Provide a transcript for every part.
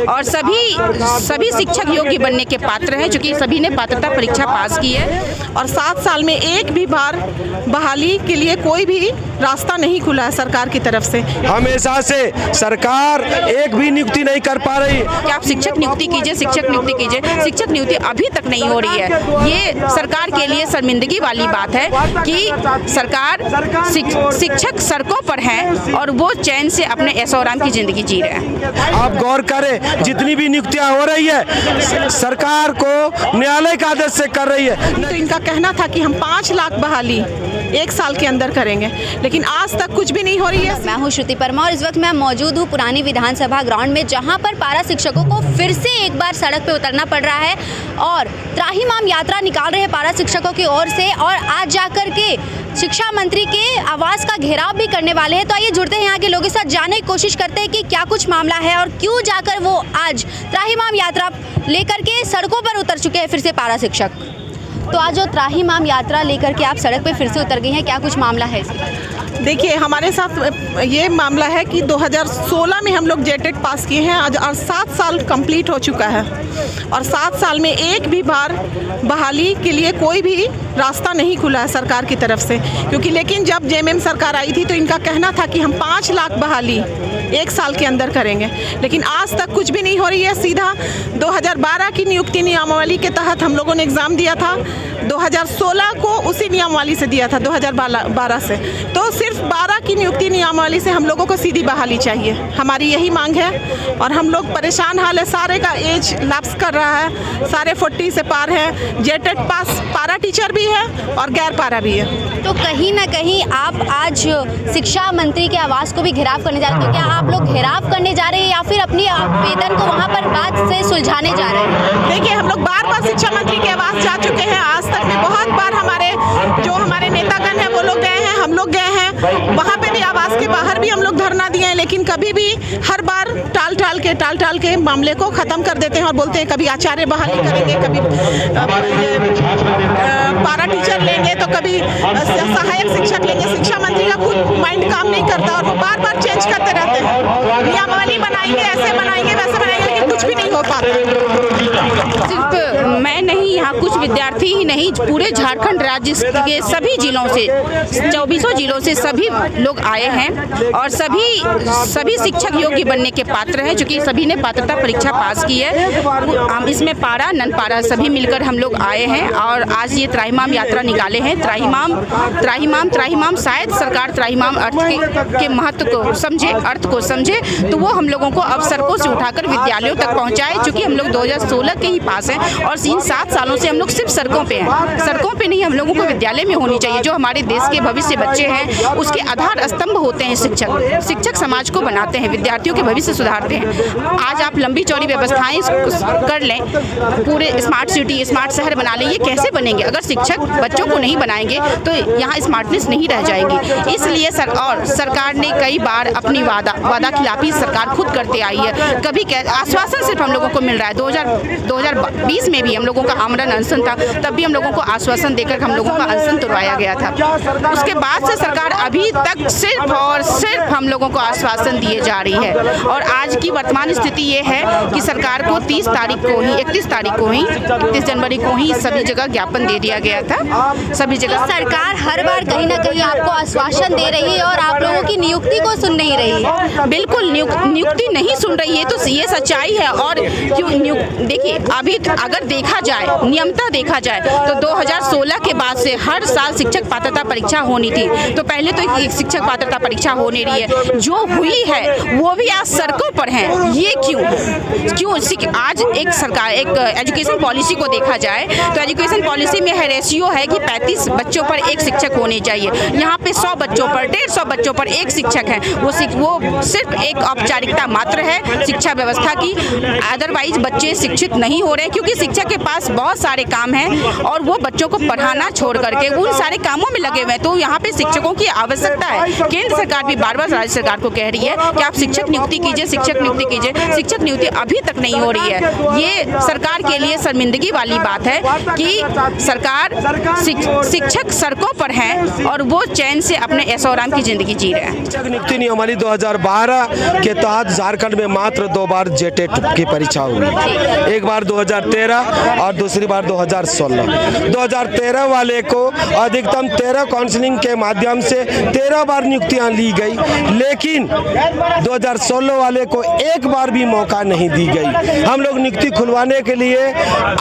और सभी शिक्षक योग्य बनने के पात्र हैं, चूँकि सभी ने पात्रता परीक्षा पास की है और 7 साल में एक भी बार बहाली के लिए कोई भी रास्ता नहीं खुला है सरकार की तरफ से। हमेशा से सरकार एक भी नियुक्ति नहीं कर पा रही कि आप शिक्षक नियुक्ति कीजिए, शिक्षक नियुक्ति कीजिए, शिक्षक नियुक्ति अभी तक नहीं हो रही है। ये सरकार के लिए शर्मिंदगी वाली बात है कि सरकार शिक्षक सड़कों पर हैं और वो चैन से अपने ऐशो आराम की जिंदगी जी रहे हैं। आप गौर करें, जितनी भी नियुक्तियां हो रही है सरकार को न्यायालय का आदेश से कर रही है। तो इनका कहना था कि हम 5 लाख बहाली 1 साल के अंदर करेंगे, लेकिन आज तक कुछ भी नहीं हो रही है। मैं हूं श्रुति परमार और इस वक्त मैं मौजूद हूं पुरानी विधानसभा ग्राउंड में, जहां पर पारा शिक्षकों को फिर से एक बार सड़क पे उतरना पड़ रहा है और त्राहिमाम यात्रा निकाल रहे हैं पारा शिक्षकों की ओर से और आज जाकर के शिक्षा मंत्री के आवास का घेराव भी करने वाले हैं। तो आइए जुड़ते हैं यहाँ के लोगों के साथ, जानने की कोशिश करते हैं कि क्या कुछ मामला है और क्यों जाकर वो आज त्राहिमाम यात्रा लेकर के सड़कों पर उतर चुके हैं फिर से पारा शिक्षक। तो आज जो त्राहिमाम यात्रा लेकर के आप सड़क पे फिर से उतर गई हैं, क्या कुछ मामला है इसका? देखिए, हमारे साथ ये मामला है कि 2016 में हम लोग जेटेट पास किए हैं आज और 7 साल कंप्लीट हो चुका है और 7 साल में एक भी बार बहाली के लिए कोई भी रास्ता नहीं खुला है सरकार की तरफ से, क्योंकि लेकिन जब जेएमएम सरकार आई थी तो इनका कहना था कि हम 5 लाख बहाली 1 साल के अंदर करेंगे, लेकिन आज तक कुछ भी नहीं हो रही है। सीधा 2012 की नियुक्ति नियमावली के तहत हम लोगों ने एग्ज़ाम दिया था, 2016 को उसी नियमावली से दिया था 2012 से, तो सिर्फ 12 की नियुक्ति नियमावली से हम लोगों को सीधी बहाली चाहिए। हमारी यही मांग है और हम लोग परेशान हाल है। सारे का एज लैप्स कर रहा है, सारे 40 से पार है, जेटेट पास पारा टीचर भी है और गैर पारा भी है। तो कहीं ना कहीं आप आज शिक्षा मंत्री के आवास को भी घेराव करने जा रहे हैं, तो क्या आप लोग घेराव करने जा रहे हैं या फिर अपनी आवेदन को वहाँ पर बात से सुलझाने जा रहे हैं? देखिए, हम लोग बार शिक्षा मंत्री के आवास जा चुके हैं, आज तक में बहुत बार हमारे नेतागण हैं वो लोग गए हैं, हम लोग गए हैं, वहाँ पे भी आवास के बाहर भी हम लोग धरना दिए हैं, लेकिन कभी भी हर बार टाल के मामले को ख़त्म कर देते हैं और बोलते हैं कभी आचार्य बहाली करेंगे, कभी पारा टीचर लेंगे, तो कभी सहायक शिक्षक लेंगे। शिक्षा मंत्री का खुद माइंड काम नहीं करता और वो बार चेंज करते रहते हैं, नियमावली बनाएंगे, ऐसे बनाएंगे, वैसे बनाएंगे, लेकिन कुछ भी नहीं हो पाता। सिर्फ मैं नहीं, यहाँ कुछ विद्यार्थी ही नहीं, पूरे झारखंड राज्य के सभी जिलों से 24 जिलों से सभी लोग आए हैं और सभी शिक्षक योग्य बनने के पात्र हैं, चूँकि सभी ने पात्रता परीक्षा पास की है। हम इसमें पारा नन पारा सभी मिलकर हम लोग आए हैं और आज ये त्राहिमाम यात्रा निकाले हैं। त्राहिमाम शायद सरकार त्राहिमाम अर्थ के महत्व को समझे, अर्थ को समझे, तो वो हम लोगों को अब सड़कों से उठाकर विद्यालयों तक पहुँचाए। चूँकि हम लोग 2016 के ही पास हैं और इन 7 सालों से हम लोग सिर्फ सड़कों पे हैं। सड़कों पे नहीं, हम लोगों को विद्यालय में होनी चाहिए। जो हमारे देश के भविष्य बच्चे हैं उसके आधार स्तंभ होते हैं शिक्षक समाज को बनाते हैं, विद्यार्थियों के भविष्य सुधारते हैं। आज आप लंबी चौड़ी व्यवस्थाएं कर लें, पूरे स्मार्ट सिटी स्मार्ट शहर बना लें, ये कैसे बनेंगे अगर शिक्षक बच्चों को नहीं बनाएंगे तो यहाँ स्मार्टनेस नहीं रह जाएगी। इसलिए सरकार ने कई बार अपनी वादा खिलाफी सरकार खुद करते आई है। कभी आश्वासन सिर्फ हम लोगों को मिल रहा है। 2020 में भी हम लोगों का आमरण अनशन था, तब भी हम लोगों को आश्वासन देकर हम लोगों का अनशन तोड़वाया गया था। उसके बाद से सरकार अभी तक सिर्फ और सिर्फ हम लोगों को आश्वासन दिए जा रही है और आज की वर्तमान स्थिति ये है कि सरकार को 31 जनवरी को ही सभी जगह ज्ञापन दे दिया गया था। सभी जगह सरकार हर बार कहीं ना कहीं आपको आश्वासन दे रही है और आप लोगों की नियुक्ति को सुन नहीं रही है। बिल्कुल नियुक्ति नहीं सुन रही है, तो ये सच्चाई है। और क्यों देखिए, अभी अगर देखा जाए, नियमता देखा जाए तो 2016 के बाद से हर साल शिक्षक पात्रता परीक्षा होनी थी, तो पहले तो एक शिक्षक पात्रता परीक्षा हो नहीं रही है। जो हुई है वो भी आज सड़कों पर है। ये क्यों आज एक सरकार एक एजुकेशन पॉलिसी को देखा जाए तो एजुकेशन पॉलिसी में है रेशियो है कि 35 बच्चों पर एक शिक्षक होने चाहिए। यहाँ पे 100 बच्चों पर 150 बच्चों पर एक शिक्षक है। वो सिर्फ एक औपचारिकता मात्र है शिक्षा व्यवस्था की। अदरवाइज बच्चे शिक्षित नहीं हो रहे हैं क्योंकि शिक्षक के पास बहुत सारे काम हैं और वो बच्चों को पढ़ाना छोड़ करके उन सारे कामों में लगे हुए हैं। तो यहाँ पे शिक्षकों की आवश्यकता है। केंद्र सरकार भी बार-बार राज्य सरकार को कह रही है कि आप शिक्षक नियुक्ति कीजिए, शिक्षक नियुक्ति कीजिए। शिक्षक नियुक्ति अभी तक नहीं हो रही है। ये सरकार के लिए शर्मिंदगी वाली बात है कि सरकार शिक्षक सड़कों पर हैं और वो चैन से अपने ऐशो आराम की जिंदगी जी रहे हैं। शिक्षक नियुक्ति नियमावली 2012 के तहत झारखंड में मात्र 2 बार जेटेट की परीक्षा हुई, एक बार 2013 और दूसरी बार 2016। 2013 वाले को अधिकतम 13 काउंसलिंग के माध्यम से 13 बार नियुक्तियां ली गई, लेकिन 2016 वाले को एक बार भी मौका नहीं दी गई। हम लोग नियुक्ति खुलवाने के लिए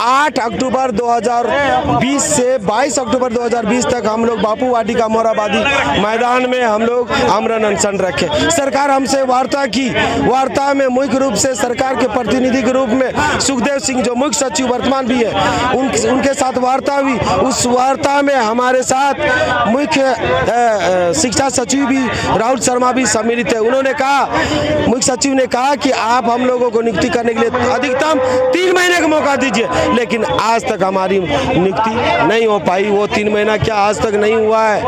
8 अक्टूबर 2020 से 22 अक्टूबर 2020 तक हम लोग बापू वाटिका मोराबादी मैदान में हम लोग आमरण अनशन रखे। सरकार हमसे वार्ता की, वार्ता में मुख्य रूप से सरकार के प्रतिनिधि के रूप में सुखदेव सिंह जो मुख्य सचिव वर्तमान भी है उनके साथ वार्ता हुई। उस वार्ता में हमारे साथ मुख्य शिक्षा सचिव भी राहुल शर्मा भी सम्मिलित है। उन्होंने कहा, मुख्य सचिव ने कहा कि आप हम लोगों को नियुक्ति करने के लिए अधिकतम 3 महीने का मौका दीजिए, लेकिन आज तक हमारी नियुक्ति नहीं हो पाई। वो 3 महीना क्या आज तक नहीं हुआ है।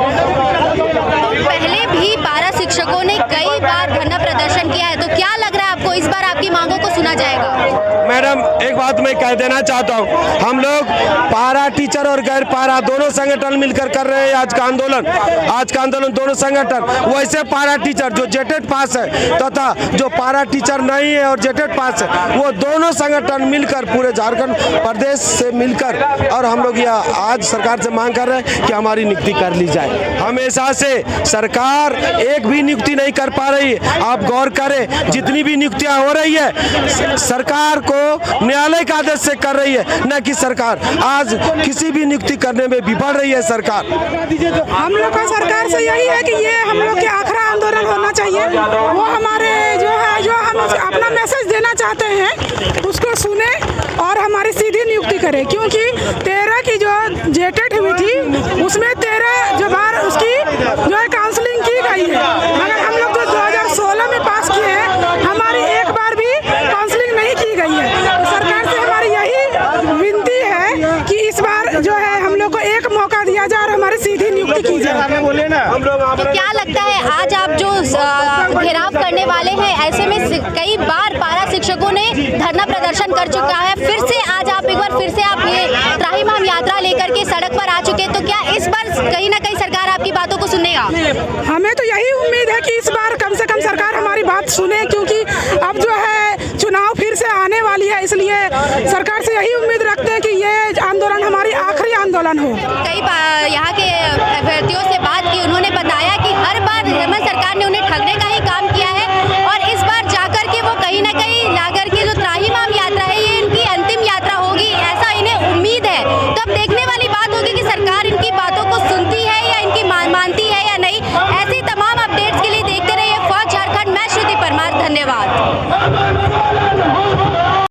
पहले भी पारा शिक्षकों ने कई बार धरना प्रदर्शन किया है, तो क्या लग रहा है आपको इस बार आपकी मांगों को सुना जाएगा? मैडम, एक बात मैं कह देना चाहता हूँ, हम लोग पारा टीचर और गैर पारा दोनों संगठन मिलकर कर रहे हैं आज का आंदोलन। आज का आंदोलन दोनों संगठन, वैसे पारा टीचर जो जेटेड पास है तथा जो पारा टीचर नहीं है और जेटेड पास है, वो दोनों संगठन मिलकर पूरे झारखंड प्रदेश से मिलकर और हम लोग यह आज सरकार से मांग कर रहे हैं कि हमारी नियुक्ति कर ली जाए। हमेशा से सरकार एक भी नियुक्ति नहीं कर पा रही है। आप गौर करें, जितनी भी नियुक्तियां हो रही है सरकार को न्यायालय का आदेश से कर रही है, न कि सरकार आज किसी भी नियुक्ति करने में विफल रही है सरकार। हम लोग का सरकार से यही है कि ये हम लोग के आखिरी आंदोलन होना चाहिए। वो हमारे जो हम अपना मैसेज देना चाहते हैं उसको सुने और हमारी सीधी नियुक्ति करे, क्योंकि 13 की जो जेटेड हुई थी उसमें 13 जो बार उसकी जो है काउंसलिंग की गई है, मगर हम लोग जो 2016 में पास किए हैं हमारी एक बार भी काउंसलिंग नहीं की गई है। तो सरकार से हमारी यही विनती है कि इस बार जो है हम लोग को एक मौका दिया जाए और हमारी सीधी नियुक्ति की जाए। तो क्या लगता है आज आप जो घेराव करने वाले हैं, ऐसे में कई बार पारा शिक्षकों ने धरना प्रदर्शन कर चुका है, फिर से आज आप एक बार फिर से आप ये त्राहिमाम यात्रा लेकर के सड़क पर आ चुके हैं, तो क्या इस बार कहीं ना कहीं सरकार आपकी बातों को सुनेगा? हमें तो यही उम्मीद है कि इस बार कम से कम सरकार हमारी बात सुने, क्योंकि अब जो है चुनाव फिर से आने वाली है, इसलिए सरकार से यही उम्मीद रखते हैं कि ये आंदोलन हमारी आखिरी आंदोलन हो। कई यहाँ के अभ्यर्थियों से बात की, उन्होंने बताया कि हर बार हेमंत सरकार ने उन्हें ठगने का ही काम किया है और इस बार जाकर के वो कहीं ना कहीं